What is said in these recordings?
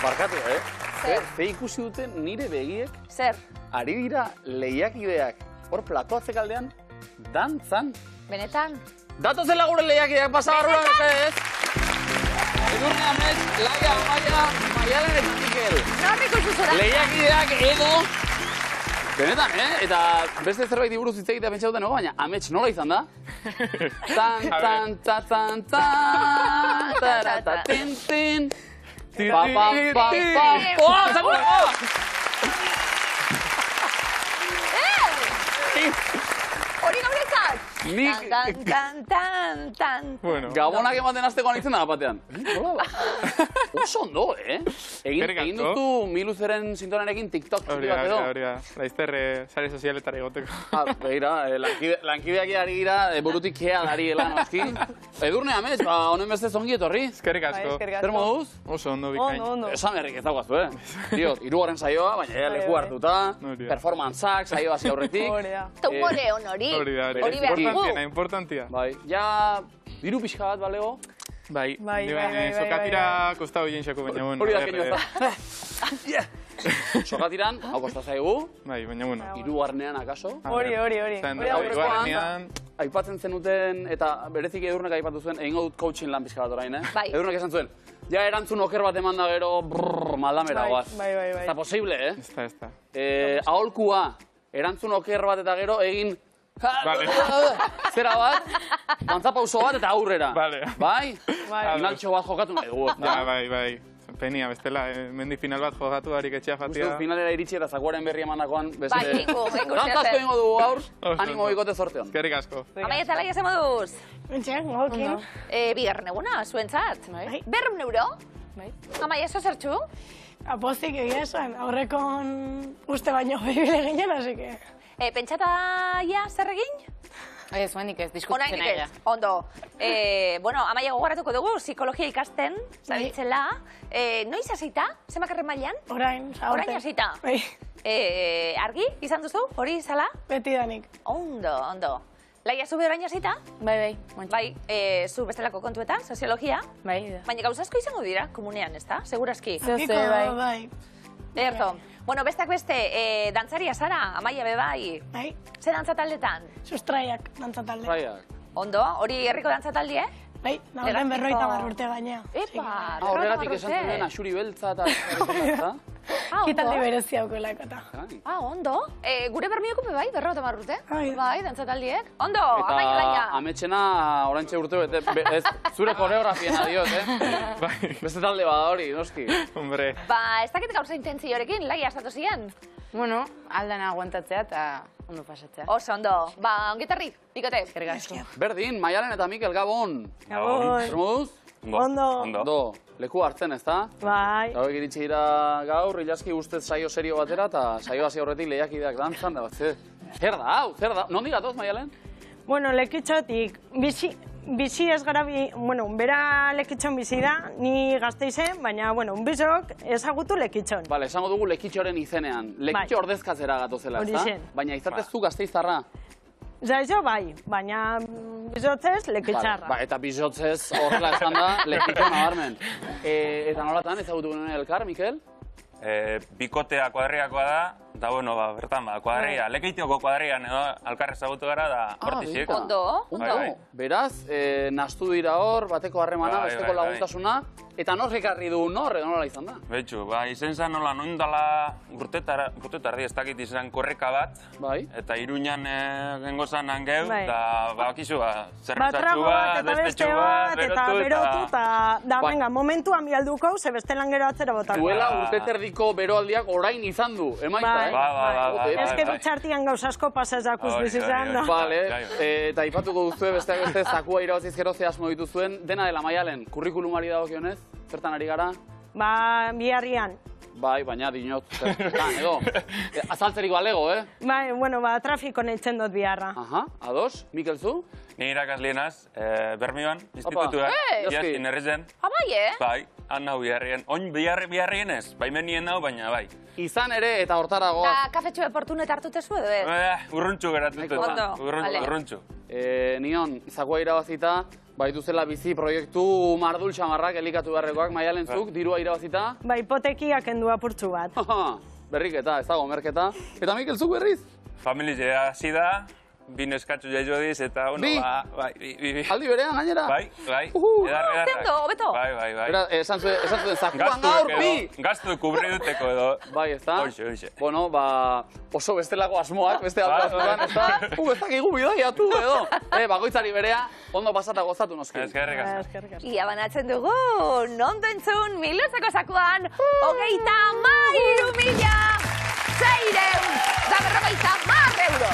Barkatu, Ze ikusi duten nire begiek, Zer? ari dira lehiakideak, hor platoatze kaldean, dantzan. Benetan? Datozela gure lehiakideak pasagarrura ez? Edurne Amets, Laia, Amaia, Maialen eta Mikel. Nor ikusi zura? Lehiakideak edo... Benetan, Eta beste zerbait buruz hitz egitea pentsa duten, baina Amets nola izan da? Tan, tan, ta, tan, tan, tarata, tin, tin. Pa, pa, pa, pa, pa, seguro! Hori gauretzat? Nik... Tan. Gabonak ematen aztekoan itzen da batean. Oso ondo, Egin duzu Miluzeren sintonarekin TikTok bat edo? Hori da. Laizter sare sozialetara egoteko. Begira, lankideak ari gira, burutik kea dariela, noski. Edurne Amets, honen beste zongi etorri. Eskerrik asko. Zer moduz? Oso ondo bikain. Esan herrik ez daukazu, Diot, 3. saioa, baina leku hartuta, performantzak, saioa hasi aurretik. Tumore hon hori. Hori da, importantia. Bai, ja, diru pixka bat balego. Bai, sokatira kostau hien xako, baina bueno. Hori da keino ez da. Sokatiran, hau kosta zaigu. Bai, baina bueno. 3. akaso. Hori. Aipatzen zenuten, eta berezik Edurnek aipatu zuen, egingo dut coaching lan pixka bat orain, Bai. Edurnek esan zuen, ja erantzun oker bat eman da gero, maldamera goaz. Bai. Ez da posible, Ez da. Aholkua, erantzun oker bat eta gero egin... Zera bat, dantzapauso bat eta aurrera. Bai? Finaltxo bat jokatu nahi dugu. Bai. Penia, bestela, mendi final bat jokatu, harik etxea fatia. Uste finalera iritsi eta zakuaren berri emandakoan beste... Bai, Dantzazko ingo dugu gaur, animo bikote zorteon. Eskerrik asko. Amaia eta Laia ze moduz? Bentxeak, gokin. Bigarren eguna, zuentzat? 200 euro? Amaia, eso zertxu? Apozik egia esan, aurrekon uste baino bibile ginen, así que... Pentsata ja zer egin? Ez, oanik ez, diskutzen nahi. Ondo. Bueno, Amaia gogoratuko dugu, psikologia ikasten, zabiltzela. Noiz hasita? Zemakarren mailan? Orain hasita. Bai. Argi, izan duzu? Hori izala? Beti danik. Ondo. Laia, zu orain hasita? Bai. Bai, zu bestelako kontuetan, soziologia? Bai. Baina gauza asko izango dira, komunean, ezta? Segurazki. Akiko, bai. Erto. Bueno, besteak beste, dantzaria zara, Amaia be bai. Bai. Ze dantza taldetan? Sustraiak, dantzatalde. Traiak. Ondo, hori herriko dantzataldi, Bai, nagoen 50 urte gainea. Epa, Horregatik esan zuen asuri beltza eta... Kitaldi berezia aukelako eta. Ondo. Gure bermioko bai, 50 urte. Bai, dantzataldiek. Ondo, Eta Amaia Laia. Ametxena oraintxe urte bete, ez zure koreografiena diot, Beste talde bada hori, noski. Hombre. Ez dakit gauza intentziorekin, Laia estatu ziren. Bueno, aldana aguantatzea eta ondo pasatzea. Oso ondo. Ongitarri, bikote. Eskerrik asko. Berdin, Maialen eta Mikel, Gabon. Gabon. Zer moduz? Ondo. Leku hartzen, ezta? Bai. Hauek iritsi dira gaur, ilaski ustez saio serio batera, eta saio hasi horretik lehiakideak dantzan, da bat, zer da? Nondik gatoz, Maialen? Bueno, lekitxotik, bizi ez gara, bera lekitxon bizi da, ni Gasteizen, baina, bizok ezagutu lekitxon. Bale, esango dugu lekitxoren izenean. Lekitxo ordezkatzera gatozela, ezta? Baina izatezu Gasteiztarra. Zaizo bai, baina bizotzez lekitxarra. Eta bizotzez horrela esan da, lekitxo nabarmen. Eta nolatan ezagutu genuen elkar, Mikel? Bikotea kuadriakoa da, eta bertan kuadria, lekeitioko kuadrian edo alkar ezagutu gara da hortizik. Ondo. Beraz, nastu dira hor, bateko harremana, besteko laguntasuna, eta norrek harri du nola izan da? Betxu, izen zen nola noindala urtetardi ez dakit izan korreka bat, eta Iruñan gengo zanan geu, eta bakizu zerretzatxu bat, bestetxu bat, berotu, eta venga, momentuan bialduko, ze bestelan gero atzera botako. Duela urteterdiko beroaldiak orain izan du, emaitza, Ez que bitxartian gauz asko pasaz dakuz bizizan. Bale, eta ipatuko duzue besteak beste zakua irabaziz gero ze asmo dituzuen, dena dela Maialen, kurrikulumari dagokionez, zertan ari gara? Biharrian. Bai, baina dinot, zertan, edo, azaltzerik balego, Bai, trafiko nahitzen dut biharra. Aha, ados, Mikel zu? Ni irakaslienaz, Bermioan, institutuak, iazkin errezen. Amaie? Bai. han nau biharrien. Oin biharrien ez, baimenien nau, baina bai. Izan ere, eta hortarago... Eta kafetxo eportunet hartutezu edo ez? Urruntxu geratutu. Ondo, Urruntxu. Nion, zakua irabazita, baitu zela bizi proiektu mardul xamarrak elikatu beharrekoak Maialentzuk, dirua irabazita. Ba, hipotekiak endu apurtzu bat. Berriketa, ez dago merketa. Eta Mikel, zuk berriz? Familia hasi da, bi neskatxu jaio diz, eta ono, bi? Aldi berean, gainera? Bai. Ondo, hobeto. Bai. Esan zuen, zakuan gaur, bi! Gastu kubri duteko edo. Bai, ez da? Hoxe. Bueno, oso bestelako asmoak, beste altuazuan, ez da? Ez dakigu bidaiatu edo. Bakoitzari berea, ondo pasata gozatu noski. Eskerrik asko. Ia banatzen dugu, ondo entzun, miluzeko sakuan, 33.650 euro.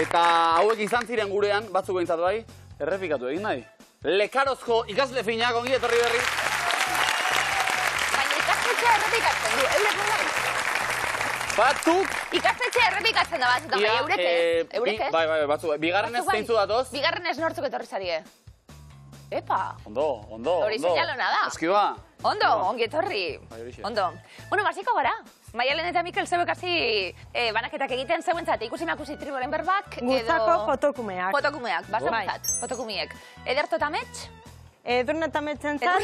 Eta hauek izan ziren gurean, batzuk behintzat bai, errepikatu egin nahi. Lekarozko ikasle finak, ongi etorri berri. Baina ikastetxea errepikatzen du, eurek bai. Batzuk... Ikastetxea errepikatzen da batzutan, bai, eurek ez. Eurek ez. Bai, batzuk. Bigarren ez zeintzu datoz? Bigarren ez nortzuk etorri zarie. Epa. Ondo. Hori seinalona da. Eski ba. Ondo, ongi etorri. Ondo. Bueno, basiko gara. Maialen eta Mikel zeuek hasi banaketak egiten zeuentzat, ikusi-makusi triboren berbak. Guztako fotokumeak. Fotokumeak, bazuentzat, fotokumiek. Ederto eta Mets? Edurne eta Metzentzat,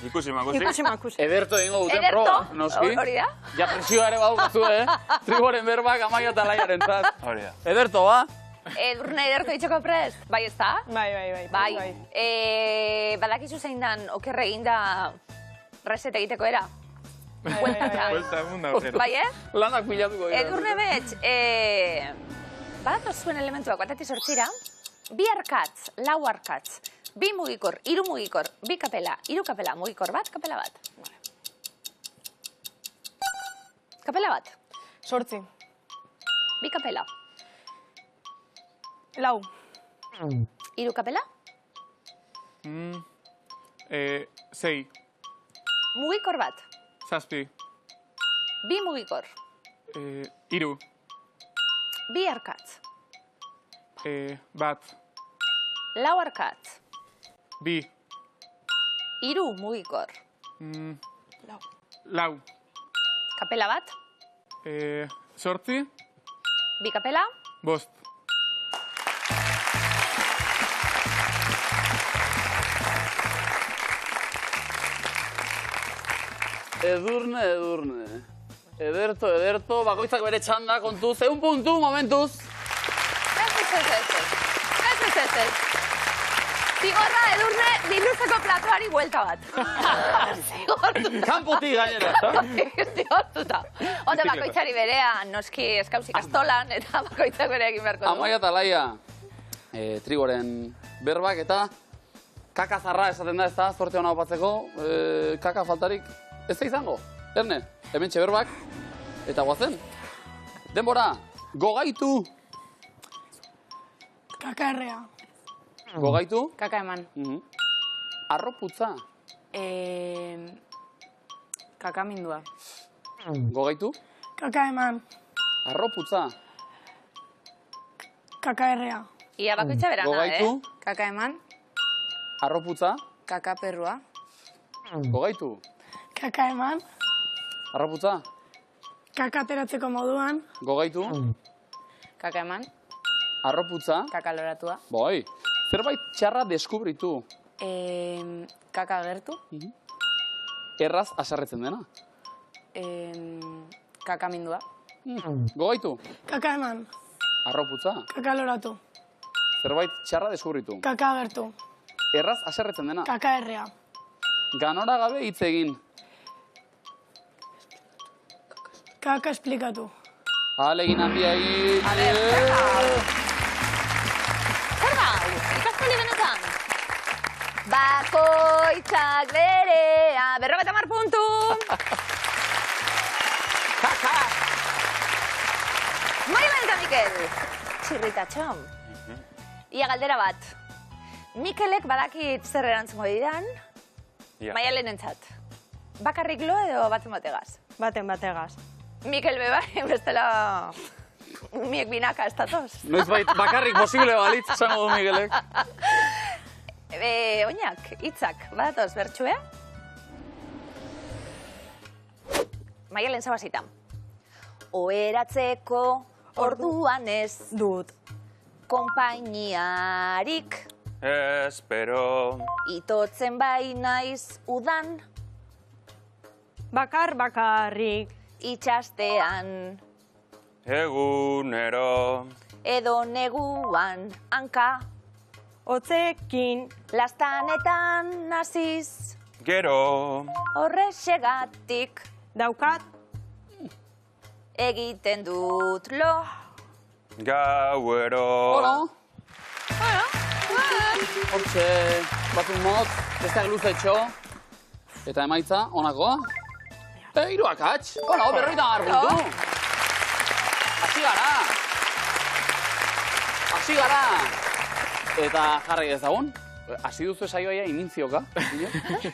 Ikusi-makusi. Ederto egingo duten proba, noski. Hori da? Ja presioa ere badukazu, triboren berbak Amaia eta Laiaren zat. Hori da. Ederto, ba? Edurne ederto itxoko prest, bai ez da? Bai. Badakizu zein dan okerre eginda reset egiteko era? Buelta emunda horrela. Bai, Lanak pilatuko dira. Edurne Mets, badatoz zuen elementuak batetik sortzira, 2 arkatz, 4 arkatz, 2 mugikor, 3 mugikor, 2 kapela, 3 kapela, mugikor bat, kapela bat. Kapela bat. 8. 2 kapela. 4. 3 kapela. 6. Mugikor bat. 7. 2 mugikor. 3. 2 arkatz. 1. 4 arkatz. 2. 3 mugikor. 4. Kapela bat. 8. 2 kapela. 5. Edurne. Ederto, bakoitzak bere txanda, kontuz, 1 puntu, momentuz. Ez. Zigorra, Edurne, diluzeko platoari buelta bat. Zigortuta. Kanpotik gainera. Zigortuta. Ote bakoitzari berea, noski eskauzik astolan, eta bakoitzak bere egin beharko du. Amaia eta Laia, trigoren berbak eta kaka zarra esaten da, ez da, zorte hona opatzeko, kaka faltarik ez da izango. Erne, hemen berbak, eta guazen. Denbora, gogaitu. Kakarrea. Gogaitu. Kaka eman. Arroputza. Kakamindua. Gogaitu. Kaka eman. Arroputza. Kakaerrea. Ia bakoitza berana, Gogaitu. Kaka eman. Arroputza. Kaka perrua. Gogaitu. Kaka eman. Arroputza. Kaka ateratzeko moduan. Gogaitu. Kaka eman. Arroputza. Kaka loratua. Boi. Zerbait txarra deskubritu. Kaka gertu. Erraz asarretzen dena. Kakamindua. Gogaitu. Kaka eman. Arroputza. Kaka loratu. Zerbait txarra deskubritu. Kaka gertu. Erraz aserretzen dena. Kaka errea. Ganora gabe hitz egin. Kaka esplikatu. Ahalegin handia egin. Zer da, ikastoli benetan? Bakoitzak berea, 50 puntu. Maialen eta Mikel, txirritatxom. Ia galdera bat. Mikelek badakit zer erantzungo didan, Maialen entzat. Bakarrik lo edo batzen bategaz? Baten bategaz. Mikel beba, bestela miek binaka ez datoz. Noiz bakarrik posible balitz, esango du Mikelek. oinak, hitzak, badatoz, bertxue? Maialen Zabasita. Oheratzeko orduan ez dut konpainiarik. Espero. Itotzen bai naiz udan. Bakarrik. Itxastean. Egunero. Edo neguan hanka. Otzekin. Lastanetan naziz. Gero. Horrexegatik. Daukat. Egiten dut lo. Gauero. Hola. Hortxe, batzun mot, besteak luzetxo. Eta emaitza, honakoa. Hiru akats. Bueno, berroita puntu. Hasi gara. Hasi gara. Eta jarri ezagun. Hasi duzu saioa inintzioka.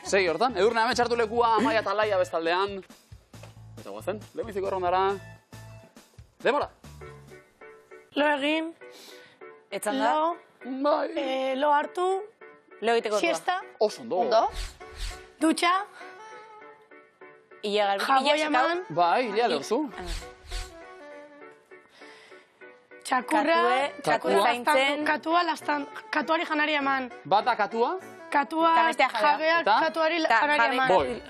Segi hortan. Edurne hemen txartu lekua, Amaia eta Laia bestaldean. Eta guazen, lehenbiziko errondara. Demora. Lo egin, Etzan da? lo hartu, Lo egiteko siesta, Oso ondo. Ondo? dutxa, jaboi eman, Bai, hilea lehorzu. txakurra, Katua zaintzen. katuari janari eman. Bata katua. Katua, Ta bestea jabea. jabeak Eta? katuari Ta janari jabe- eman. Boi.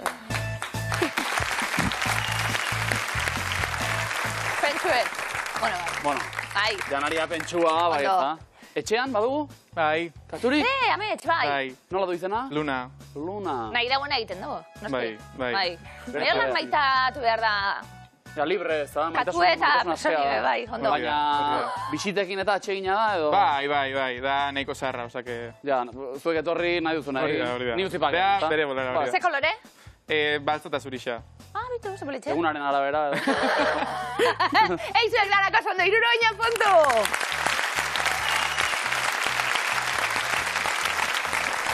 Pentsue. Bueno, Bueno, ai. janaria pentsua, bai Ondo. eta. Etxean, badugu? Bai, Katurik? Amets, bai. bai, Nola du izena? Luna. Luna. Nahi dagoena egiten dugu, noski? Bai. Baina maitatu behar da. Ja, libre, ez da? Katu eta personi, bai, ondo. Baina, bisitekin eta atsegina da, edo? Bai, da nahiko zarra, osake... Ja, zuek etorri nahi duzu nahi. Hori da. Ni utzi paket, Bea, ezta? bere bolera, hori Ze kolore? Baltza eta zurixa. Bitu, oso politxe. Egunaren arabera, edo? Eizuek danak oso ondo, 60 puntu!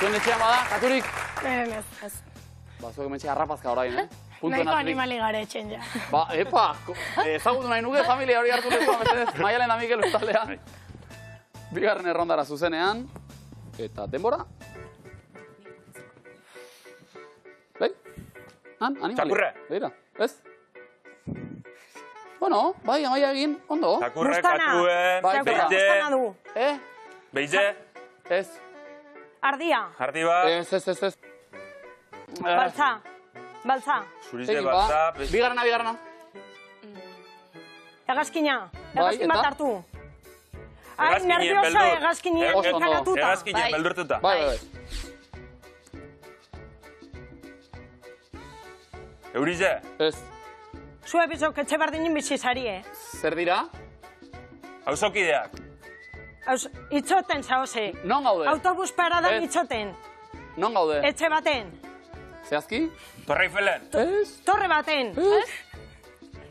Zuen etxean bada, Katurik? Ez. Ba, zuek metxe harrapazka orain, eh? Puntuen Nahiko atrik. animali gara etxen ja. Ba, epa, ezagutu nahi nuke familia hori hartu lezua, mesedez, Maialen da Mikel ustaldean. Bigarren errondara zuzenean. Eta denbora? Bai? Animali. Txakurra. Begira, ez? Bueno, bai, Amaia egin, ondo. Txakurre, Bustana. katue, Bai, Bustana beite, du. beite, Ez, Ardia. jardi bat, ez. Baltza. zurize Egin bat, ba, bigarrena. Hegazkina. Bai, Hegazkin bat eta? hartu. Ai, Hegazkinen nerviosa beldur. hegazkini Oso ondo. kanatuta. hegazkinen Bai. beldurtuta. Bai. Eurize, Ez, Zue bizok etxe bardinin bizi zari, zer dira? auzokideak, Itxoten zaoze. Non gaude? Autobus paradan Ez. itxoten. Non gaude? Etxe baten. Zehazki? Torre Eiffelen, Ez. Torre baten.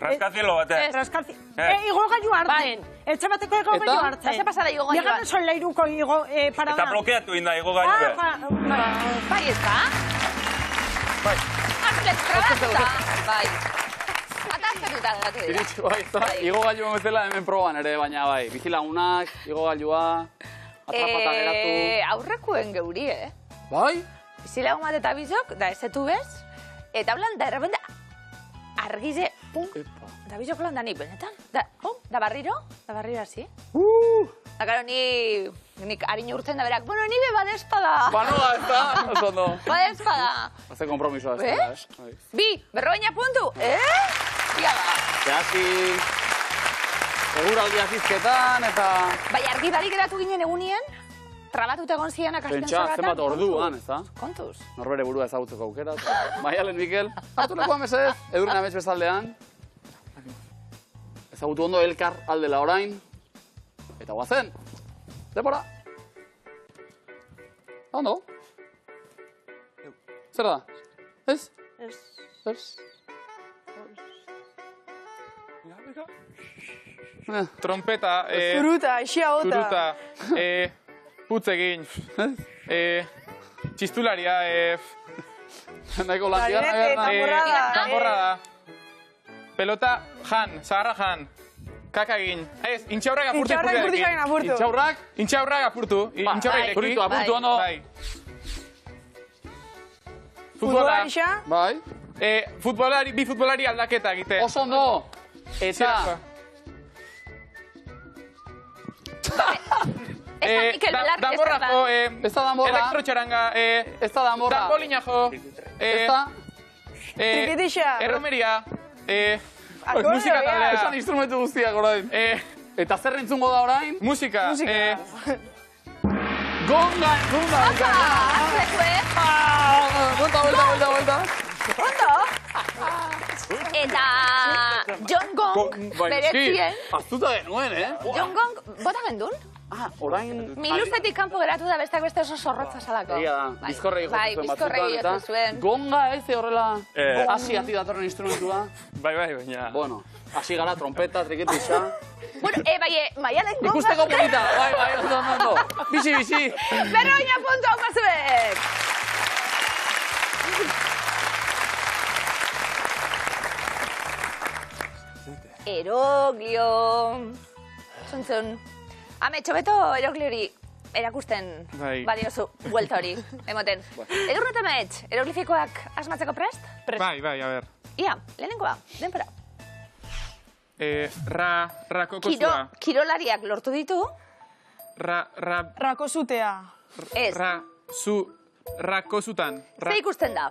raskazielo batean. Raskazi. Igogailu hartzen. Etxe bateko igogailu Eta? hartzen. Ze pasada igogailuan? Bigarren solairuko parada. Eta blokeatu inda igogailu. Bai, ez da? Bai. Azket, trabatuta. Bai. Atazkatuta geratu dira. Iritsi, bai, ez da? Igogailua bezala hemen proban ere, baina bai. Bizilagunak, igogailua, atrapata geratu. Aurrekuen geuri, Bai? Bizilagun bat eta bizok, da ezetu bez, eta holan, da errepende, argize, pum, Epa. da bizok holan da nik benetan. Da barriro hasi. Da, karo, nik harin urtzen da berak, bueno, ni be badespada. Ba, nola, ez da? Oso ondo. Badespada. Haze kompromisoa ez da, eh? Bi, berroina puntu, Ia da. Zehazki, eguraldiak izketan, eta... Bai, argi barik geratu ginen egunien, trabatuta egon zianak Pentsa, zenbat orduan, ez da? Kontuz. Norbere burua ezagutzeko aukera. Maialen Mikel, hartu lekoa mesedez, Edurne Amets bezaldean. Ezagutu ondo elkar aldela orain. Eta guazen. Depora. Ondo. Zer da? Ez? Ez. Trompeta, Zuruta, isia bota. zuruta, putz egin, txistularia, Nahiko lantia. kanborra da. Pelota, zaharra jan, kaka egin. Ez, intxaurrak apurtu Intxaurrak ipurdiarekin. apurtu. Intxaurrak. Intxaurrak apurtu, intxaurrak ireki. Zuritu, apurtu ondo. Bai. Futbolarixa. Bai. Bi futbolari aldaketa egite. Oso ondo. Eta... Danborra jo, ez da danborra. elektrotxaranga, Ez da danborra. danbolina jo, Ez da... Trikitixa. erromeria, Akordeoia. musika taldea. Esan instrumentu guztiak orain. Eta zer entzungo da orain? Musika. Gonga entzun da. Buelta. Eta John Gong berezien. Aztuta genuen, John Gong, bota gendun? Orain... Miluzetik kanpo geratu da besteak beste oso zorrotza salako. Egia da, bizkorregi Bai, jotzen bizkorregi jotzen zuen. Gonga ez horrela hasi ati datorren instrumentua. Bai, baina... Bueno, hasi gara trompeta, triketixa. Bueno, Maialen gonga... Ikusteko polita, bai, ondo. Bizi. Berroina puntu hau mazuek! Eroglio... Zuntzun. Hame, txobeto eroglio hori erakusten badiozu buelta hori, emoten. Edurnetan maetx, eroglifikoak asmatzeko prest? Bai, a ber. Ia, lehenengoa, denpora. Ra kokosua. Kirolariak lortu ditu. Rakosutea. Ez. Rakosutan. Ze ikusten da?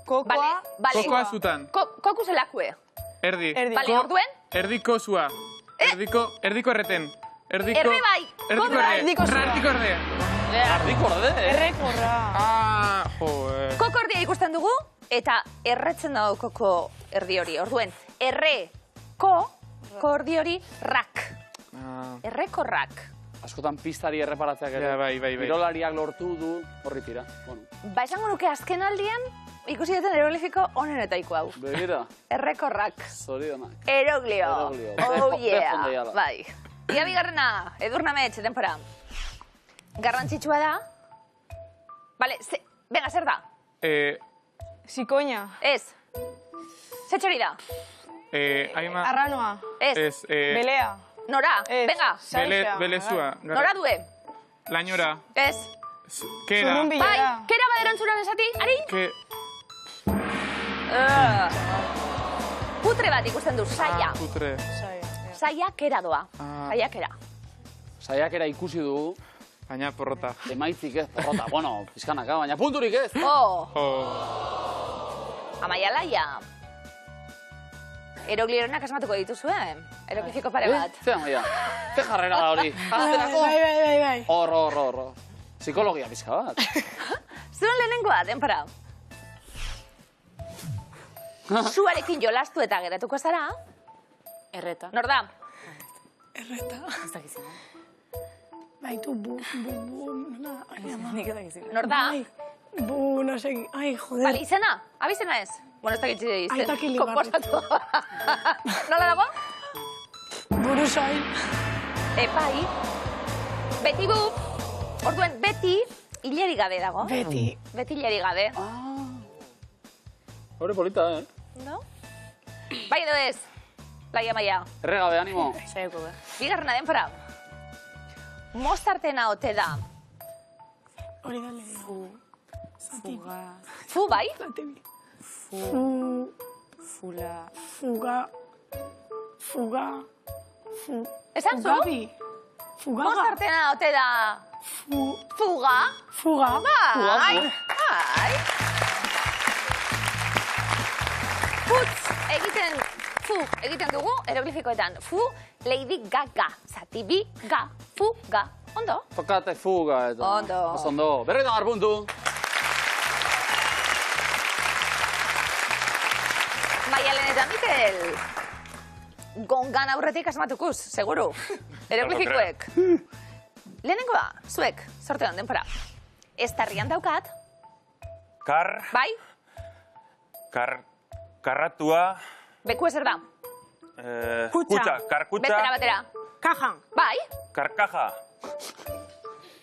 Kokoa. Kokoa zutan. Koku zelakue. Erdi. Bale, orduen? Erdiko zua. Erdiko erreten. Erre bai. Erdiko erre. Erdiko zua. Erdiko erde. Ardiko orde, Errekorra. Koko erdia ikusten dugu, eta erretzen dago koko erdi hori. Orduen, ko erdi hori, rak. Erreko rak. Askotan pistari erreparatzeak ere. Bai. Kirolariak lortu du, horri tira. Ba, esango nuke azken aldian, ikusi duten eroglifiko onenetaiko hau. Begira. Erreko rak. Zorionak. Eroglio. Oh yeah. Defondeiala. Bai. Ia bigarrena, Edurne Metx, denpora. Garrantzitsua da. Bale, venga, zer da? Sikoina. Ez. Zetxori da? Arranoa. Ez. Belea. Nora? Venga. Belezua. Nora due? Lañora. Ez. Kera. Bai, kera baderantzunan esati, ari? Putre bat ikusten du, saia. Putre. Saia kera doa. Saia kera. Saiakera ikusi dugu. Baina porrota. Emaitzik ez, porrota. Bueno, pizkanaka, baina punturik ez. Amaialaia. Eroglieronak asmatuko dituzue. Eroglifiko pare bat. Ze amaia. Ze jarrera da hori. Bai. Horro. Psikologia pizka bat. Zuen lehenengoa, denpora. Zuarekin jolastu eta geratuko zara. Erreta. Nor da? Erreta. Ez dakizena. Baitu, Nik ez dakizena. Nor da? no sé, ai, joder. Bale, izena? Abizena ez? Bueno, ez dakitzi izen. Aitak Ilibarri. Komposatu. Nola dago? Buruzain. Bai. Beti bu. Orduen, beti hileri gabe dago. Beti. Beti hileri gabe. Hore polita, No? Bai edo ez? Laia maia. Erregabe, animo. Saioko, Bigarrena denpora. Mozartena ote da. Hori da lehenengo. Fuga. Fu, bai? Fula. Fuga. Esan zu? Fugabi. Fugaga. Mozartena ote da. Fuga? Fuga. Bai. Bai. Egiten dugu, eroglifikoetan. Fu, Lady Gaga. Zati bi, ga, fu, ga. Ondo? Tokate fuga eta. Ondo. Berretan arpuntu. Maialen eta Mikel. Gongan aurretik asmatukuz, seguru. Eroglifikoek. Lehenengoa, zuek, sortean denpora. Ez tarrian daukat. Bai? Karratua. Beku ezer da. Kutxa. Karkutxa. Bestera batera. Kaja. Bai? Karkaja.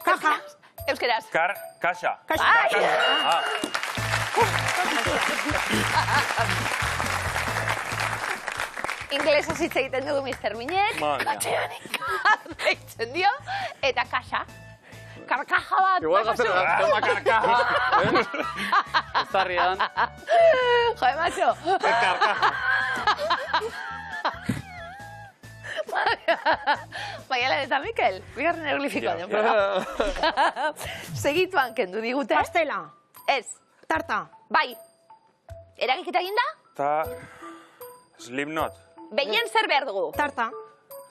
Kaja. Euskeraz. Kaxa. Bai! Inglesa hitz egiten dugu Mr. Miñek. Deitzen dio. Eta kaxa. Karkaja bat. Igual gaztela, toma karkaja. Bazarrian. Joe, macho. Maialen eta Mikel, bigarren eglifikoa denbora. Segituan kendu digute. Pastela. Ez. Tarta. Bai. Eragiketa egin da? Ta... Slipknot. Behinen zer behar dugu? Tarta.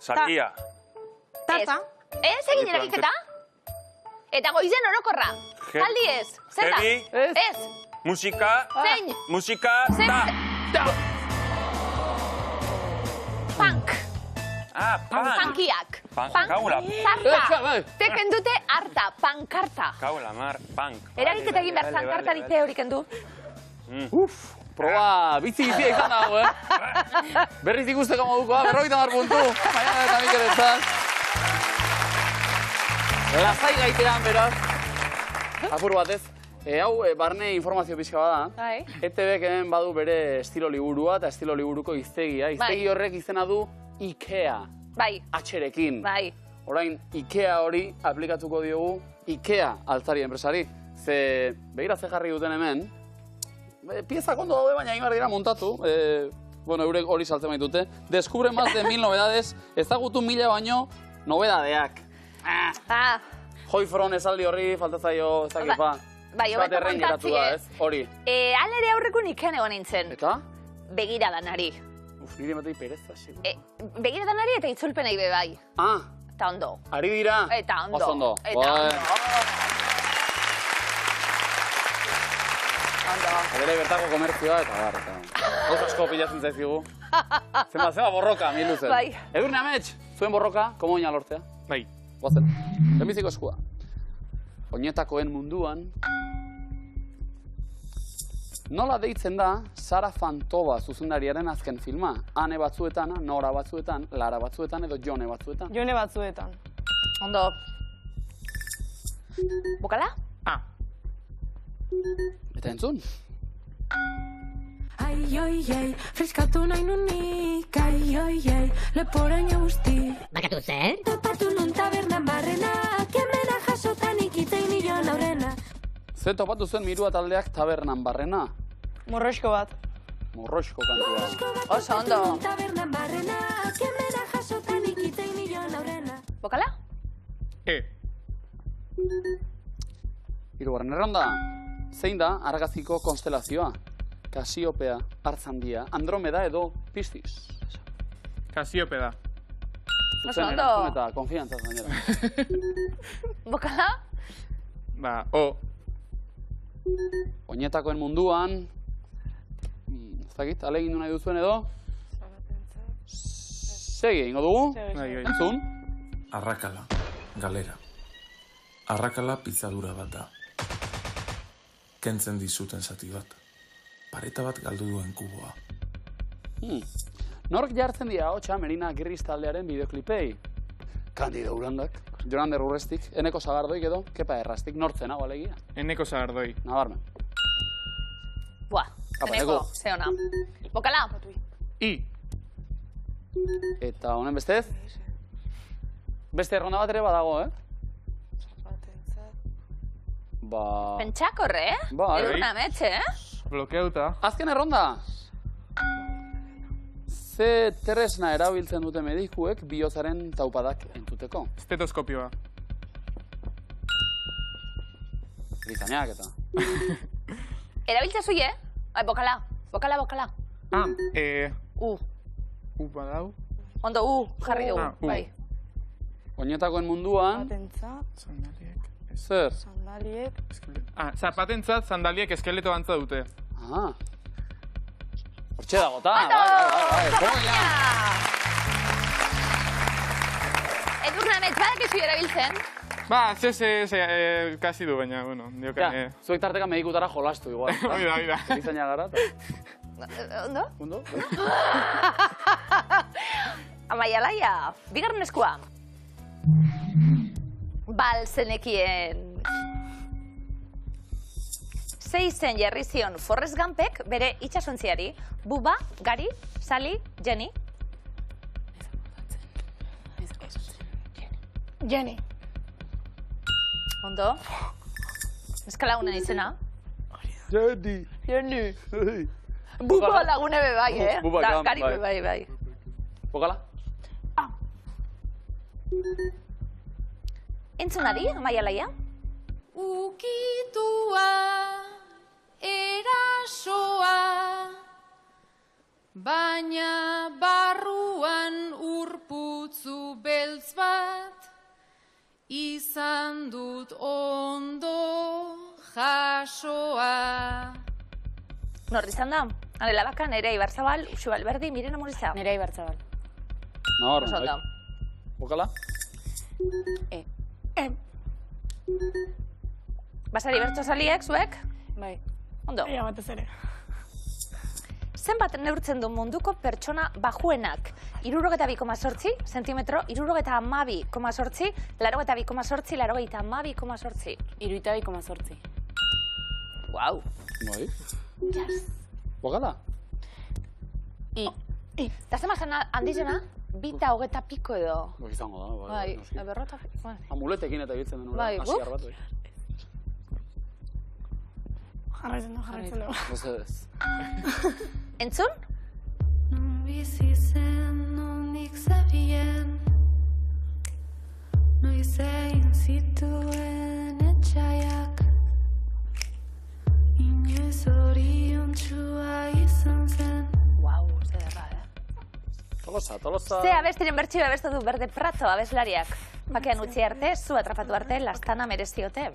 Satia. Tarta. Ez egin eragiketa? Eta goizen orokorra. Aldi ez. Zer da? Heavy. Ez. Musika. Zein. Musika. Zein. Punk. Ah, punk. Punkiak. Kaula. Tarta. Teken dute harta, pankarta. Kaula, mar, punk. Eragiketa egin behar zankarta dite hori kendu. Proba, bizia izan dago, Berriz ikusteko modukoa, 50 puntu. Maialen eta Mikelentzat. Lasai gaitean, beraz. Apur batez. Hau, barne informazio pixka bada. ETBek hemen badu bere estilo liburua eta estilo liburuko hiztegia. Hiztegi horrek izena du IKEA. Bai. Atxerekin. Bai. Orain, IKEA hori aplikatuko diogu IKEA altzari enpresari. Ze, begira ze jarri duten hemen, piezak ondo daude, baina egin dira montatu. Bueno, eurek hori saltzen baitute. Descubre más de 1000 novedades, ezagutu 1000 baino novedadeak. Joifron esaldi horri, faltazaio, ezakipa. Bai, hobeto kontatzi, Hori. Alere aurreko Ikean egon nintzen. Eta? Begiradanari. Nire matei pereza, xego. Begiradanari eta itzulpenei be bai. Eta ondo. Ari dira? Eta ondo. Oso ondo. Eta ondo. Bere bertako komertzioa eta bar, eta... Gauz asko pilatzen zaizigu. Zema borroka, mi luzen. Bai. Edurne Amets, zuen borroka, komo oina lortzea? Bai. Guazen. Lehenbiziko eskua. Oinetakoen munduan... Nola deitzen da Sara Fantova zuzendariaren azken filma? Ane batzuetan, Nora batzuetan, Lara batzuetan edo Jone batzuetan? Jone batzuetan. Ondo. Bukala? Eta entzun? Ai, oi, ei, freskatu nahi nunik, ai, oi, ei, leporaino guzti. Bakatu zer? Topatu nun tabernan barrena, kemena jasotan ikitzein milion aurrena. Ze topatu zen Mirua taldeak tabernan barrena? Morrosko bat. Morrosko kantua. Oso ondo. Tabernan barrena, kemena jasotan ikitzein milion aurrena. Bukala? Hirugarren erronda. Zein da argaziko konstelazioa? Kasiopea, Artzandia, Andromeda edo Piscis? Kasiopeda. Oso ondo. Zuzen eta konfiantzaz gainera. Bukala? O. Oinetakoen munduan... Ez dakit, alegindu nahi duzuen edo? Segi, ingo dugu? Entzun? Arrakala, galera. Arrakala pizzadura bat da. Kentzen dizuten zati bat. Pareta bat galdu duen kuboa. Nork jartzen dira hotxa Merina Girriz taldearen bideoklipei? Kandido Urandak, Jonander Urrestik, Eneko Sagardoik edo, Kepa Errastik, nortzen hau alegia? Eneko Sagardoi. Nabarmen. Buah, Eneko, ze ona. Bukala? I. Eta honen bestez? Beste erronda bat ere badago, Pentsakorre, Edurne Amets, Blokeauta. Azken erronda! Ze tresna erabiltzen dute medikuek bihotzaren taupadak entzuteko? Stetoskopioa. Erizainak eta. Erabiltza zuie? Bokala, bokala. Badau. Ondo, jarri dugu, bai. Oinetakoen munduan... Zapatentzat. Zer? Sandaliek. Zapatentzat sandaliek eskeleto antza dute. Hortxe dago, eta... Edurne Amets, badakizu erabiltzen? Kasi du, baina, bueno, diokan... Zuek tarteka medikutara jolastu, igual. Oida. Erizainak gara, Ondo? Ondo? Amaialaia, bigarren eskua. Balzenekien. Zeizen jarri zion Forrest Gumpek bere itxasontziari. Buba, Gari, Sally, Jenny. Jenny. Ondo. Eskala unen izena. Joni. Buba lagune be bai, eh? Buba Da, gan, Kari be bai. Bokala? Entzunari, Amaia Laia? Ukitua, erasoa, baina barruan urputzu beltz bat, izan dut ondo jasoa. Norri izan da? Adela Baka, Nerea Ibarzabal, Uxu Alberdi, Mirena Muriza. Nerea Ibarzabal. Nor, Oso ondo. Bokala? Basari bertsozaliek, zuek? Bai. Ondo. Ia batez ere. Zenbat neurtzen du munduko pertsona bajuenak? 62,8 zentimetro, 72,8, 82,8, 82,8. 72,8. Guau. Bai. Bokala? Eta zema zen handizena? 20 piko edo. Bai, izango da, Bai, noski. berrota. Amuletekin eta egiten den Bai, guk? asiar bat, bai. Jarraitzen dugu. Ez. Entzun? Non bizi zen, nondik zabien, noiz egin zituen etxaiak, inoiz oriontxua izan zen. Guau, zederra, Tolosa. Ze abestiren bertxio abestu du Berde Prato abeslariak. Bakean utzi arte, zu atrapatu arte, lastana mereziote.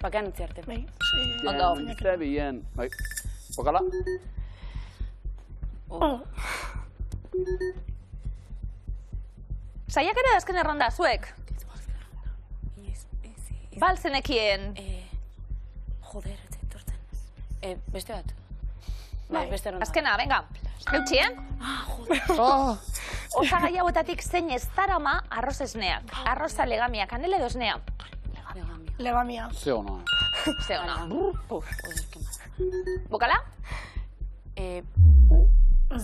Bakean utzi arte. Bai. Ondo. Bien. Bai. Bokala? Saiak ere azken erronda, zuek? Balzenekien. Joder, ez zaitortzen. Beste bat? Bai, beste erronda. Azkena, venga. Eutxien? Osagai hauetatik zein ez darama arroz esneak. Arroza legamia, kanele edo esnea. Legamia. Ze ona. Ze ona. Bokala?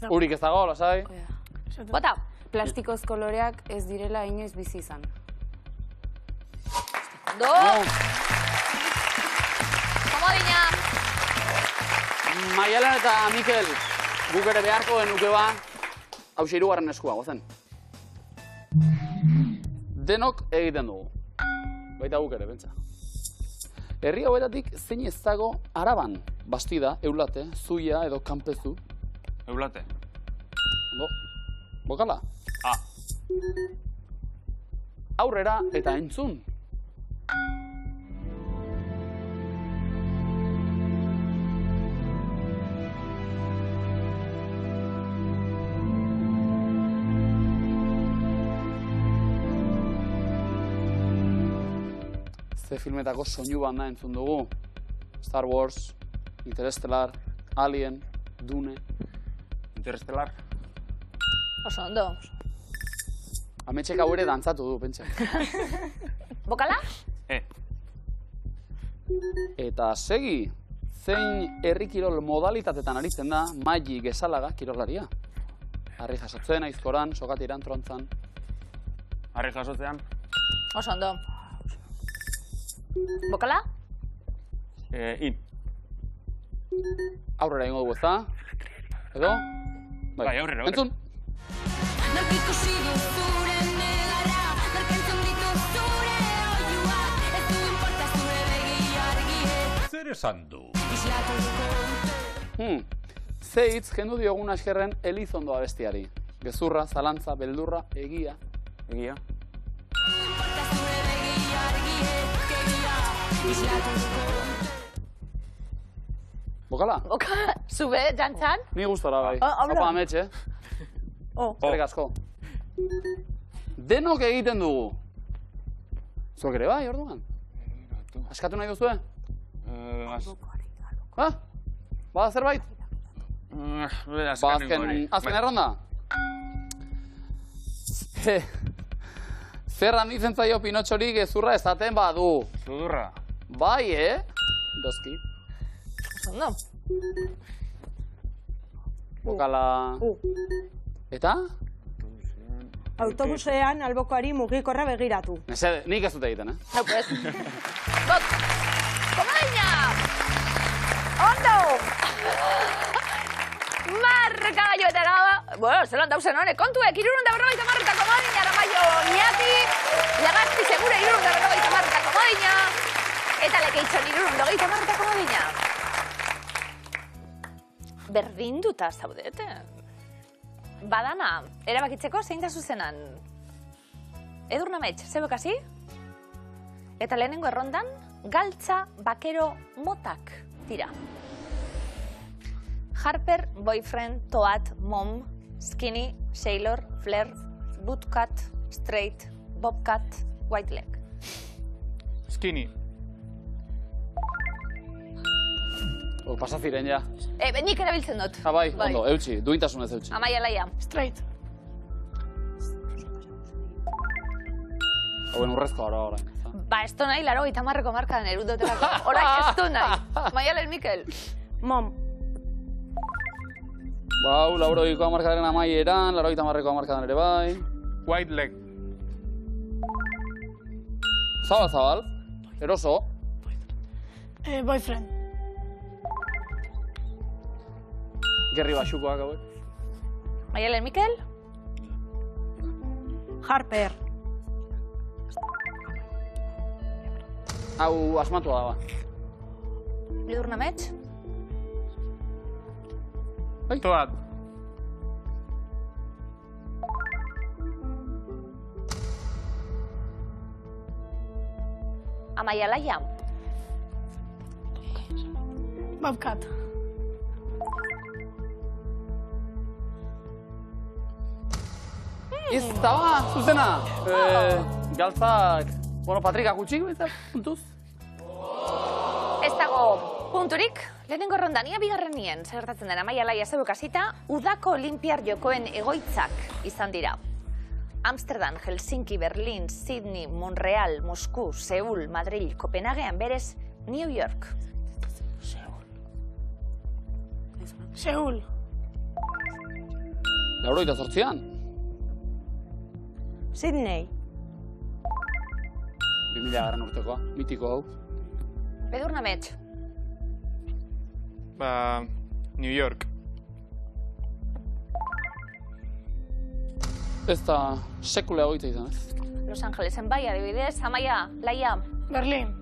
Urik ez dago, lasai. Bota. Plastikoz koloreak ez direla inoiz bizi izan. Do! Komodina! Maialen eta Mikel, guk ere beharko genuke ba, hau hirugarren eskua, gozen. Denok egiten dugu. Baita guk ere, bentsa. Herri hauetatik zein ez dago Araban, Bastida, Eulate, Zuia edo Kanpezu. Eulate. Ondo. Bokala? A. Aurrera eta entzun. Ze filmetako soinu banda entzun dugu. Star Wars, Interstellar, Alien, Dune. Interstellar. Oso ondo. Ametxek hau ere dantzatu du, pentsa. Bokala? Eta segi, zein herri kirol modalitatetan aritzen da Maili Gezalaga kirolaria? Harri jasotzen, aizkoran, sokatiran, trontzan. Harri jasotzean? Oso ondo. Bokala? In. Aurrera ingo dugu, ezta? Edo? Bai, aurrera. Entzun! Zer esan du? Ze hitz kendu diogun askerren Elizondo abestiari. Gezurra, zalantza, beldurra, egia. Egia. Bokala? Bokala, zube, jantzan? Ni gustora bai. Habla. Apa, ametxe. Zerrik asko. Denok egiten dugu. Zuek ere bai, orduan? Askatu nahi duzue? Ba? Bada zerbait? Azken erronda? Zer handitzen zaio Pinotxori gezurra esaten badu. Sudurra. Bai, Doski. Ondo. Bokala... Eta? Autobusean albokoari mugikorra begiratu. Nik ez dut egiten, No, pues. Komodina! Ondo! Marka gaioetara, bueno, zelan dauzen honek, kontuek, 350 eta komodina, Ramaio Iñaki, Legazpi segure 350 eta komodina, eta Lekeitxon 350 eta komodina. Berdinduta zaudete. Badana, erabakitzeko zein da zuzenan. Edurne Amets, zebek hasi? Eta lehenengo errondan, galtza bakero motak dira. Harper, boyfriend, toad, mom, skinny, sailor, flirt, bootcut, straight, bobcat, white leg. Skinny. Pasa ziren, ja. Nik erabiltzen dut. Bai, ondo, eutxi, duintasunez eutxi. Amaia Laia. Straight. Hauen urrezko gara. Ba, ez du nahi, 80ko markadan erudotelako. Horaik ez du nahi. Maialen Mikel. Mom. Bau, 80ko markadaren amaieran, 80ko markadan ere bai. White leg. Zabal, eroso. Boyfriend. Gerri basukoak hauek. Maialen Mikel. Harper. Hau asmatua da, ba. Edurne Amets. Toad. Amaia Laia. Bobcat. Izta ba, zuzena. Galtzak, bueno, Patrika gutxik, puntuz. Ez dago punturik. Lehenengo rondan, ia bigarren nien, segertatzen den Amaia Laia zebuk hasita, udako olimpiar jokoen egoitzak izan dira. Amsterdam, Helsinki, Berlin, Sydney, Montreal, Moscú, Seul, Madrid, Kopenhagen, berez, New York. Seul. 98an. Sydney. 2000 urtekoa, mitiko hau. Edurne Amets. Ba, New York. Ez da sekule egoitza izan, ez? Los Angelesen bai, adibidez. Amaia Laia. Berlin.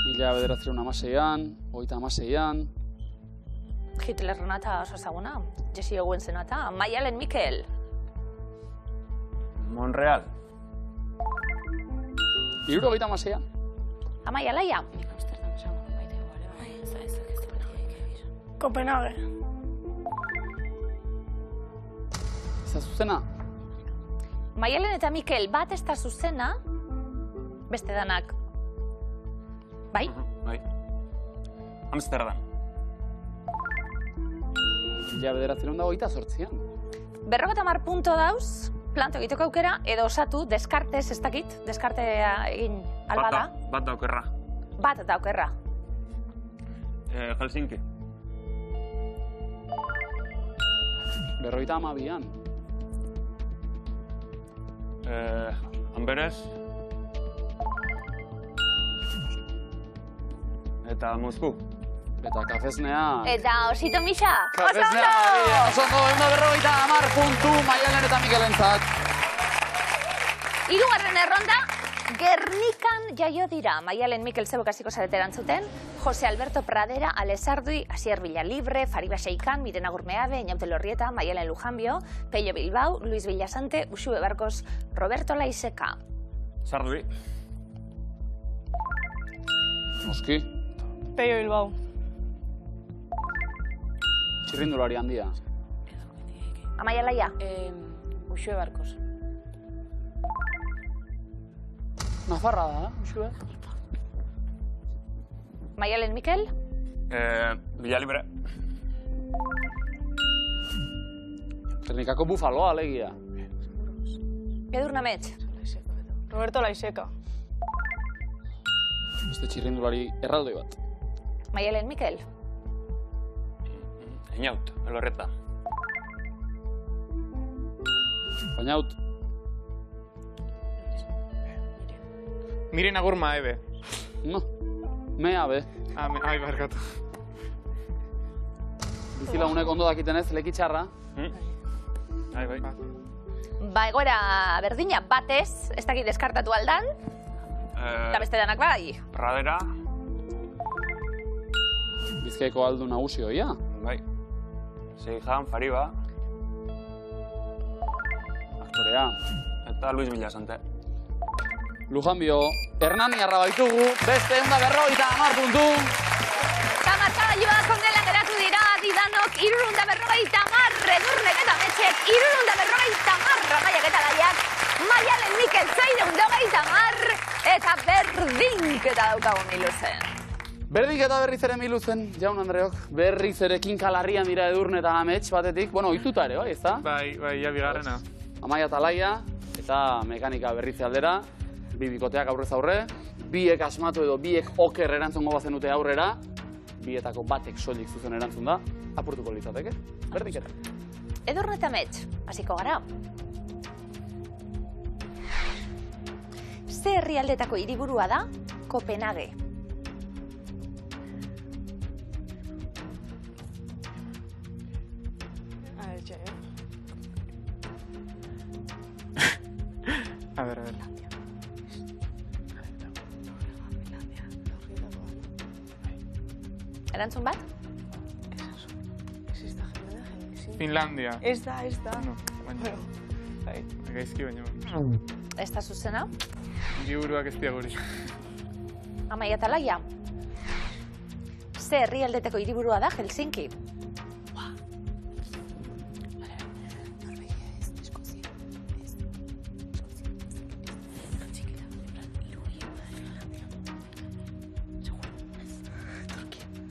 1916an, 36an. Hitler renata oso ezaguna. Jesse Owens zenata. Maialen Mikel. Montreal. 76an. Amaia Laia. Kopenhagen. Ez da zuzena? Maialen eta Mikel bat ez da zuzena, beste danak. Bai? Bai. Amsterdam. 1928an. 50 punto dauz, planto egiteko aukera, edo osatu, deskartez, ez dakit, deskartea egin albada. Bat daukerra. Bat daukerra. Helsinki. 52an. Amberes. Eta Mosku. Eta kafesnea. Eta osito Mixa. Kafesnea, oso ondo, 150 puntu Maialen eta Mikelentzat. Hirugarren erronda, Gernikan jaio dira. Maialen Mikel zebokaziko zareteran zuten, Jose Alberto Pradera, Alessardui, Asier Villalibre, Fariba Seikan, Mirena Gurmeabe, Inaute Lorrieta, Maialen Lujanbio, Pello Bilbao, Luis Villasante, Uxue Barkos, Roberto Laiseka. Sardui. Noski. Pello Bilbao. Txirrindulari handia. Amaia Laia. Uxue Barkos. Nafarra da, Uxue. Maialen Mikel. Villalibre. Gernikako bufaloa, alegia. Edurne Amets. Roberto Laiseka. Beste txirrindulari erraldoi bat. Maialen Mikel. Inaut, Elorreta. Baina haut. Miren agur maebe. No. Mea be. Ai, barkatu. Bizilagunek ondo dakiten ez, lekitxarra. Bai. Ba, egoera berdina batez, ez dakit deskartatu aldan, eta beste danak bai. Pradera. Bizkaiko aldu nagusi hoia. Bai. Seijan, Fariba. Aktorea. Eta Luis Villasante. Lujanbio, Hernaniarra baitugu, beste 150 puntu. Eta markagailuak kongelan geratu dira, didanok 350, Edurnek eta Ametxek 350, Amaiak eta Laiak, Maialen Mikel 250, eta berdinketa daukagu Miluzen. Berdinketa berriz ere Miluzen, jaun Andreok, berriz ere kinkalarrian dira Edurne eta Amets batetik, bueno, ohituta ere, bai, ezta? Bai, ja bigarrena. Amaia eta Laia, eta mekanika berritze aldera, bi bikoteak aurrez aurre, biek asmatu edo biek oker erantzungo bazenute aurrera, bietako batek soilik zuzen erantzun da, apurtuko litzateke, berdinketa. Edurne eta Amets, hasiko gara. Ze herrialdetako hiriburua da Kopenhage? A ver. Erantzun bat? Finlandia. Ez da. No, baina. Gaizki baina. Ez da zuzena? Hiriburuak ez diaguri. Amaia eta Laia. Ze herrialdetako hiriburua da Helsinki?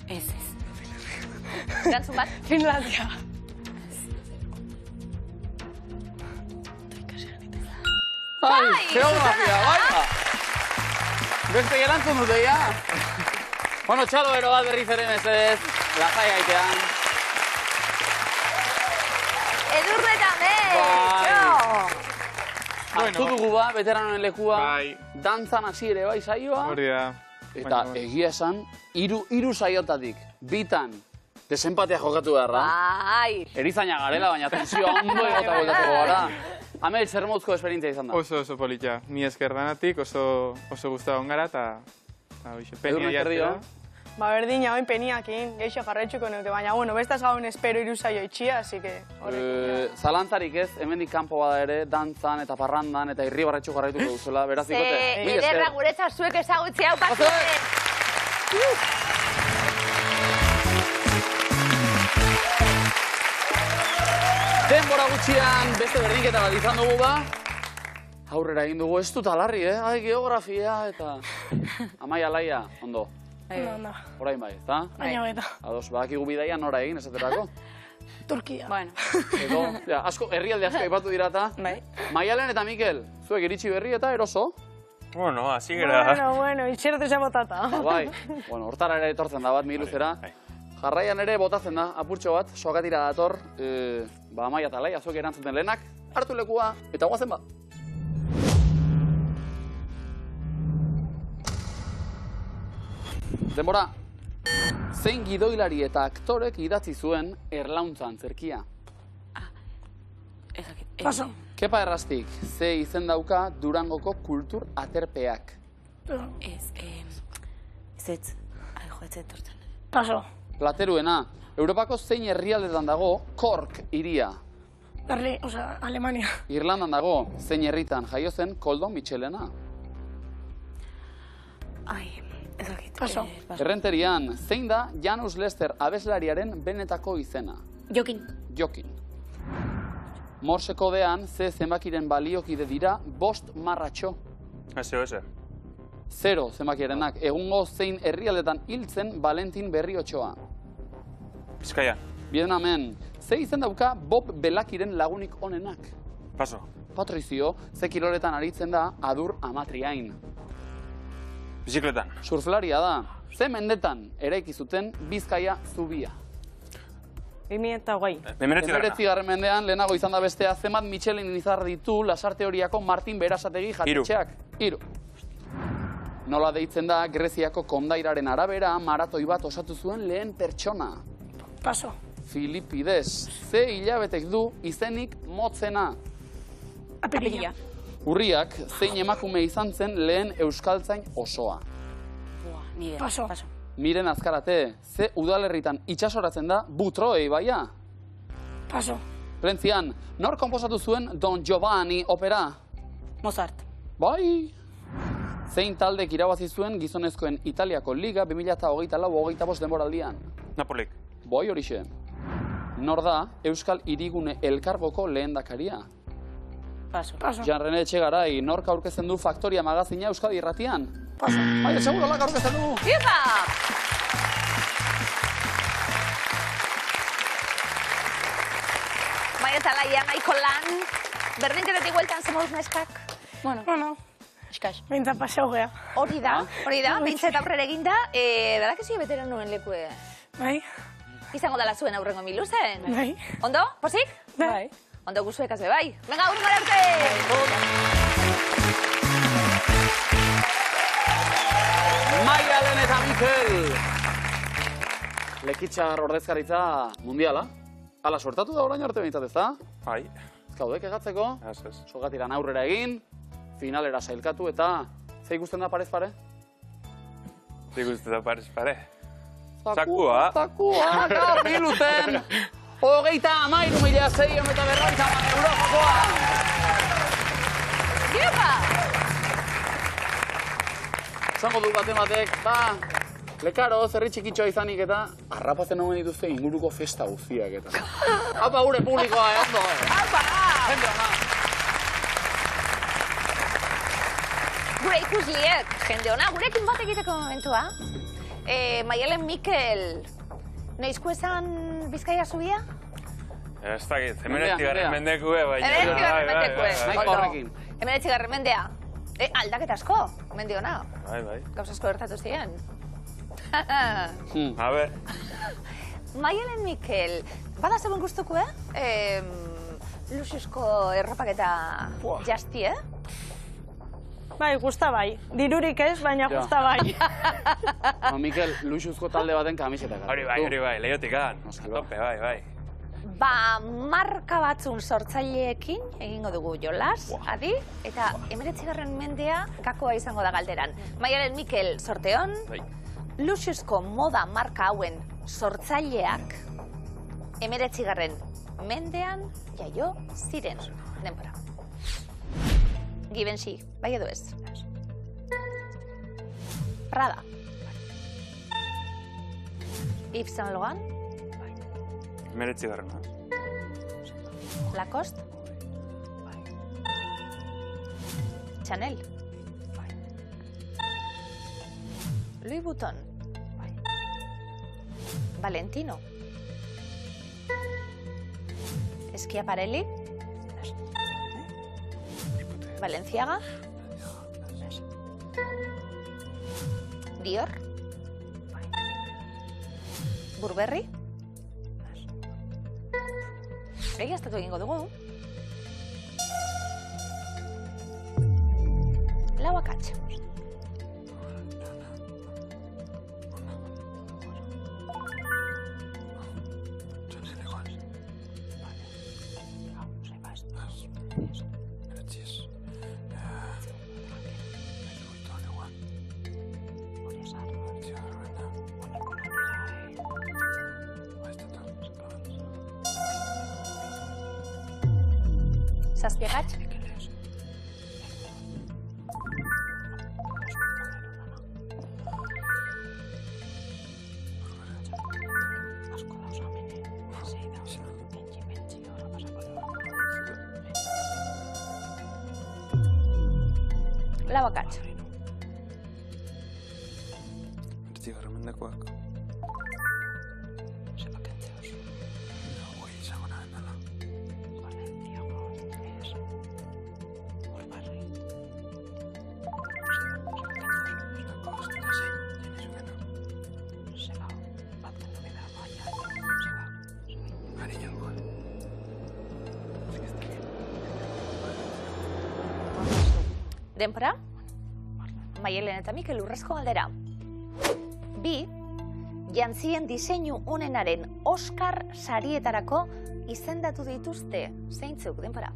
Ez. Erantzun bat? Finlandia. Ai, geografia, baina! Beste erantzun dute, ja? Bueno, txalo ero bat berriz ere mesedez, lasai gaitean. Edurne eta Amets! Hartu dugu ba, veteranoen lekua, Bai. dantzan hasi ere bai saioa. Hori da. Eta egia esan, hiru saiotatik, bitan, desempatea jokatu beharra. Bai! Erizaina garela, baina tensioa ondo egota bueltatuko gara. Amets, zer moduzko esperientzia izan da? Oso politia. Mi esker danatik, oso guztagon gara, eta Edurne jartzea. Ba, berdina, oin peniakin, geixo jarretxuko nuke, baina, bueno, bestaz gaun espero irusaio itxia, así que... Zalantzarik ez, hemendik kanpo bada ere, dantzan eta parrandan eta irribarretxu jarraituko duzula, beraz ikote. Ederra guretzat zuek ezagutzi hau pasue! Denbora gutxian beste berdinketa bat izan dugu ba. Aurrera egin dugu, ez dut alarri, Ai, geografia eta... Amaia, Laia, ondo. Ondo. Orain bai, ezta? Baina beta. Ados, badakigu bidaia nora egin, esaterako? Turkia. Bueno. Edo, herrialde asko aipatu dira eta. Bai. Maialen eta Mikel, zuek iritsi berri eta eroso? Bueno, así gara. Bueno, itxertu eza botata. Bai, bueno, hortara ere etortzen da bat, Miluzera. Jarraian ere botatzen da, apurtxo bat, sokatira dator, Amaia eta Laia, zuek erantzuten lehenak, hartu lekua, eta guazen ba. Denbora, zein gidoilari eta aktorek idatzi zuen Erlauntzan zerkia? Paso. Kepa Errastik, ze izen dauka Durangoko kultur aterpeak? Ez, joetze etortzen. Paso. Plateruena, Europako zein herrialdetan dago Kork hiria? Alemania. Irlandan dago, zein herritan jaio zen Koldo Mitxelena? Paso. Errenterian, zein da Janus Lester abeslariaren benetako izena? Jokin. Jokin. Morse kodean, ze zenbakiren baliokide dira 5 marratxo? SOS. 0 zenbakiarenak, egungo zein herrialdetan hiltzen Valentin Berriotxoa? Bizkaia. Vietnamen, ze izen dauka Bob Belakiren lagunik onenak? Paso. Patrizio, ze kiroletan aritzen da Adur Amatriain? Bizikletan. Surflaria da, ze mendetan eraiki zuten Bizkaia zubia? 2020. 19. mendean, lehenago izan da bestea, zenbat Michelin izar ditu Lasarte Horiako Martin Berasategi jatetxeak? 3. Nola deitzen da Greziako kondairaren arabera maratoi bat osatu zuen lehen pertsona? Paso. Filipides. Ze hilabetek du izenik motzena? Apirila. Urriak, zein emakume izan zen lehen euskaltzain osoa? Paso. Miren Azkarate, ze udalerritan itxasoratzen da Butroe ibaia? Paso. Plentzian, nor konposatu zuen Don Giovanni opera? Mozart. Bai! Zein taldek irabazi zuen gizonezkoen Italiako Liga 2024-25 denboraldian? Napolik. Bai horixe. Nor da Euskal Hirigune Elkargoko lehendakaria? Paso. Jan Rene Etxegarai, nork aurkezten du Faktoria magazina Euskadi Irratian? Paso. Bai, seguralak aurkezten du. Ipa! Bai, eta laia nahiko lan. Berdinketetik gueltan zemoduz neskak. Bueno. Eskaz. Bintzat paseo gea. Hori da. Bintzat aurrera eginda. Berak ezi betera nuen lekue. Bai. Izango dala zuen aurrengo miluzen. Bai. Ondo? Posik? Bai. Ondo guzuek azbe bai. Venga, urrengo arte! Maialen eta Mikel! Lekitxar ordezkaritza mundiala. Hala suertatu da orain arte behintzat, ez da? Bai. Ezkaudek egatzeko, sogatiran aurrera egin, finalera sailkatu eta ze ikusten da parez pare? Ze ikusten da parez pare? Zakua. Zakua, biluten! 33.650 euro jokoa! Iepa! Zango du batek, lekaro, zerri txikitxoa izanik eta harrapatzen omen dituzte inguruko festa guztiak eta. Apa, gure publikoa, ondo! Apa! Jende ona! Gure ikusliek, jende ona, gurekin bat egiteko momentua. Maialen Mikel, noizko esan Bizkaia zubia? Ez dakit, 19. mendekue, baina. 19. mendekue. Nahiko horrekin. 19. mendea. Aldaketa asko, mendi ona. Bai. Gauz asko gertatu ziren. A ber. Maialen Mikel, bada zegoen gustuko, luxuzko errapaketa jazti, Bai, gusta bai. Dirurik ez, baina gusta bai. Mikel, luxuzko talde baten kamisetak. Hori bai, lehiotikan. Tope, bai. Ba, marka batzun sortzaileekin egingo dugu jolas, adi, eta 19. mendea gakoa izango da galderan. Maialen Mikel, sorteon, luxuzko moda marka hauen sortzaileak 19. mendean jaio ziren denbora. Givenchy, bai edo ez? Prada. Yves Saint Laurent. 19. Lacoste. Chanel. Louis Vuitton. Valentino. Schiaparelli. Balenciaga. Dior. Burberry. Egiaztatu egingo dugu. Lau akats. Zazpiagats. Lau akats. Denbora. Maialen eta Mikel urrezko galdera. 2. Jantzien diseinu onenaren Oscar sarietarako izendatu dituzte. Zeintzuk, denbora.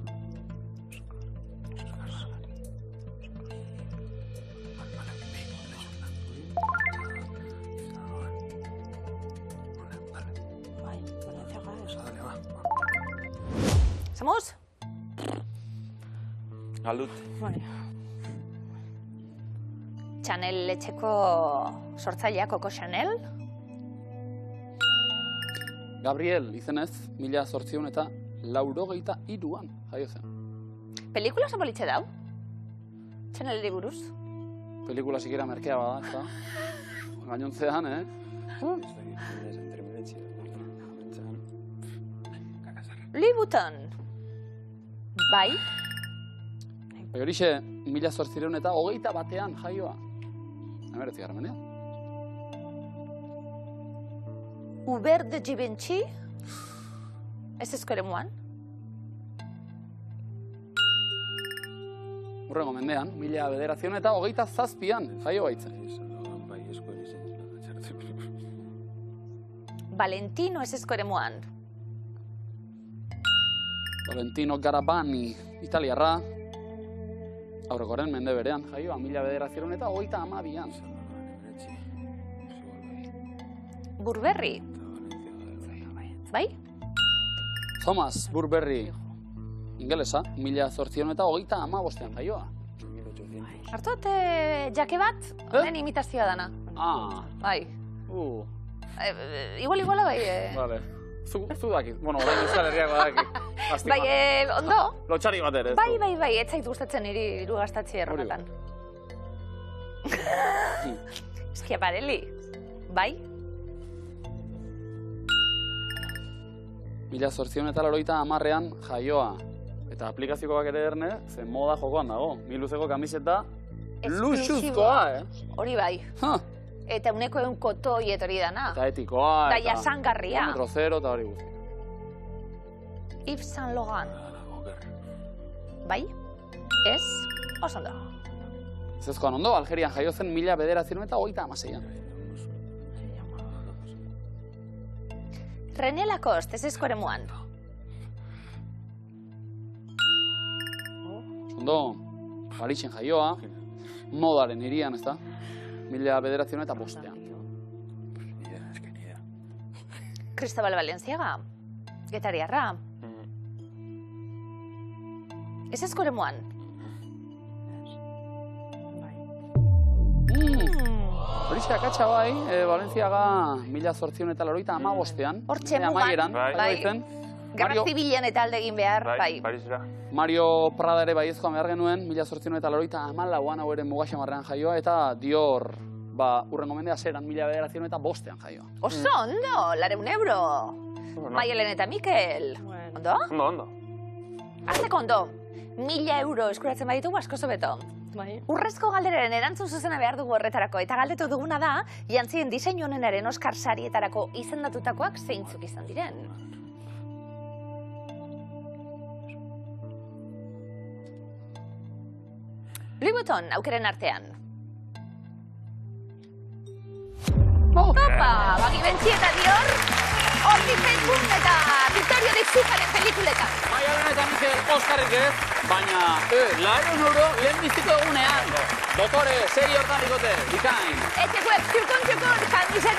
Samus? Galdut. Chanel etxeko sortzailea Coco Chanel. Gabriel izenez, 1883an jaio zen. Pelikula zabolitxe dau? Chanel buruz? Pelikula sikera merkea bada, eta gainontzean, Louis Vuitton. Bai? Horixe, 1821an jaioa. Hemeretzi garmenean. Hubert de Givenchy? Ez ezko ere muan? Hurrengo mendean, 1927an jaio baitzen. Valentino ez ezko ere muan? Valentino Garavani, italiarra. Aurrekoren mende berean jaioa, 1932an. Burberry. Bai? Thomas Burberry, ingelesa, 1835an jaioa. Hartot, jake bat, honen imitazioa dana. Bai. Iguala bai. Vale. Zu dakit, bueno, orain Euskal Herriako dakit. Bai, ondo? Lotxari bat ere. Bai, ez zait gustatzen niri hiru gastatzi erronetan. Schiaparelli, bai? 1880an jaioa. Eta aplikaziokoak ere erne, zen moda jokoan dago. Miluzeko kamiseta, luxuzkoa, Hori bai. Eta uneko egun kotoi etori dana. Eta etikoa, eta jasangarria. Kilometro zero eta hori guzti. Yves Saint Laurent. Bai? Ez? Osondo. Ez ezkoan ondo, Algerian jaio zen 1936an. René Lacoste, ez ezko ere muan. Ondo, Parisen jaioa, modaren hirian, ez da? 1905an. Cristobal Valenciaga, getariarra. Ez ezko ere muan. Horixe akatsa bai, Valenciaga 1885an. Hortxe mugan, bai. Gerra zibilean eta alde egin behar, bai. Mario Prada ere baiezkoan behar genuen, 1884an hau ere mugaxamarrean jaioa, eta Dior, urrengo mendea zeran 1905an jaioa. Oso, ondo, €100. Maialen eta Mikel. Ondo? Ondo. Azteko ondo, €1000 eskuratzen baditugu asko beto. Urrezko galderaren erantzun zuzena behar dugu horretarako, eta galdetu duguna da, jantzien diseinu honenaren Oscar sarietarako izendatutakoak zeintzuk izan diren. Louis Vuitton, aukeren artean. Topa, Givenchy eta Dior, hortik zaitzun eta Victoria de Zuzaren pelikuletan. Maialen eta Mikel Oskarrik ez, baina €100 lehenbiziko egunean. Dotore, segi hortan bikote, bikain. Etxekuek, txukun, kamisa